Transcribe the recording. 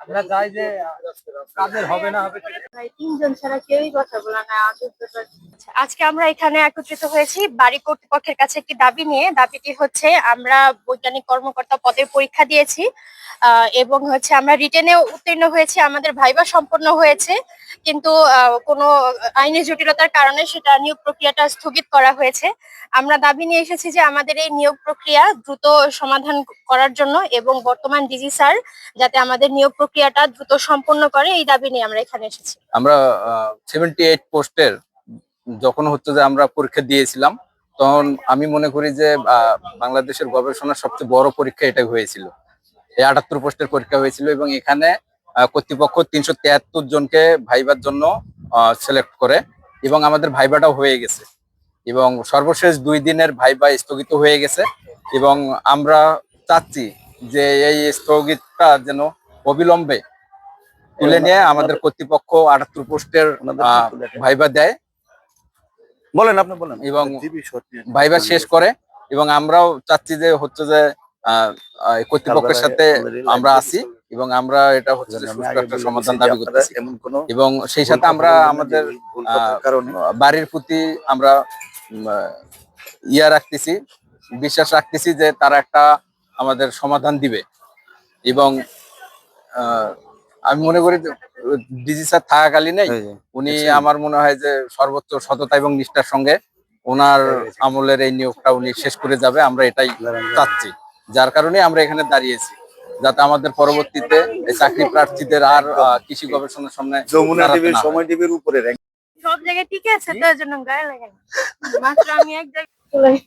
আমরা চাই যে কাদের হবে না হবে ভাই তিনজন ছাড়া কেউই কথা বলে না আজকে আমরা এখানে একত্রিত হয়েছি বাড়ি কর্তৃপক্ষের কাছে একটি দাবি নিয়ে। দাবিটি হচ্ছে আমরা বৈজ্ঞানিক কর্মকর্তা পদের পরীক্ষা দিয়েছি এবং হচ্ছে আমরা রিটেনে উত্তীর্ণ হয়েছি, আমাদের ভাইবা সম্পন্ন হয়েছে, কিন্তু কোনো আইনি জটিলতার কারণে সেটা নিয়োগ প্রক্রিয়াটা স্থগিত করা হয়েছে। আমরা দাবি নিয়ে এসেছি যে আমাদের এই নিয়োগ প্রক্রিয়া দ্রুত সমাধান করার জন্য এবং বর্তমান ডিজি স্যার যাতে আমাদের নিয়োগ প্রক্রিয়াটা দ্রুত সম্পন্ন করে, এই দাবি নিয়ে আমরা এখানে এসেছি। আমরা 78 পোস্টের যখন হচ্ছে যে আমরা পরীক্ষা দিয়েছিলাম, তখন আমি মনে করি যে বাংলাদেশের গবেষণার সবচেয়ে বড় পরীক্ষা এটাই হয়েছিল। এই 78 পোস্টের পরীক্ষা হয়েছিল এবং এখানে কর্তৃপক্ষ 373 জনকে ভাইবার জন্য সিলেক্ট করে এবং আমাদের ভাইবাটাও হয়ে গেছে এবং সর্বশেষ 2 দিনের ভাইবা স্থগিত হয়ে গেছে এবং আমরা চাচ্ছি যে এই স্থগিতটা যেন অবিলম্বে তুলে নিয়ে আমাদের কর্তৃপক্ষ 78 পোস্টের ভাইবা দেয়, বলেন আপনি বলেন, এবং ভাইবা শেষ করে। এবং আমরাও চাচ্ছি যে হচ্ছে যে কর্তৃপক্ষের সাথে আমরা আছি এবং আমরা এটা হচ্ছে যে সুষ্ঠু একটা সমাধান দাবি করতেছি এবং সেই সাথে আমরা আমাদের বাড়ির প্রতি আমরা রাখতেছি, বিশ্বাস রাখতেছি যে তারা একটা আমাদের সমাধান দিবে। এবং আমি মনে করি ডিজি স্যার থাকাকালীনই উনি আমার মনে হয় যে সর্বোচ্চ সততা এবং নিষ্ঠার সঙ্গে ওনার আমলের এই নিয়োগটা উনি শেষ করে যাবে, আমরা এটাই চাচ্ছি। যার কারণে আমরা এখানে দাঁড়িয়েছি, যাতে আমাদের পরবর্তীতে এই চাকরি প্রার্থীদের আর কৃষি গবেষণার সামনে সময় টিভির উপরে সব জায়গায় ঠিক আছে, তার জন্য গায়ে লাগে না, মাত্র আমি এক জায়গায়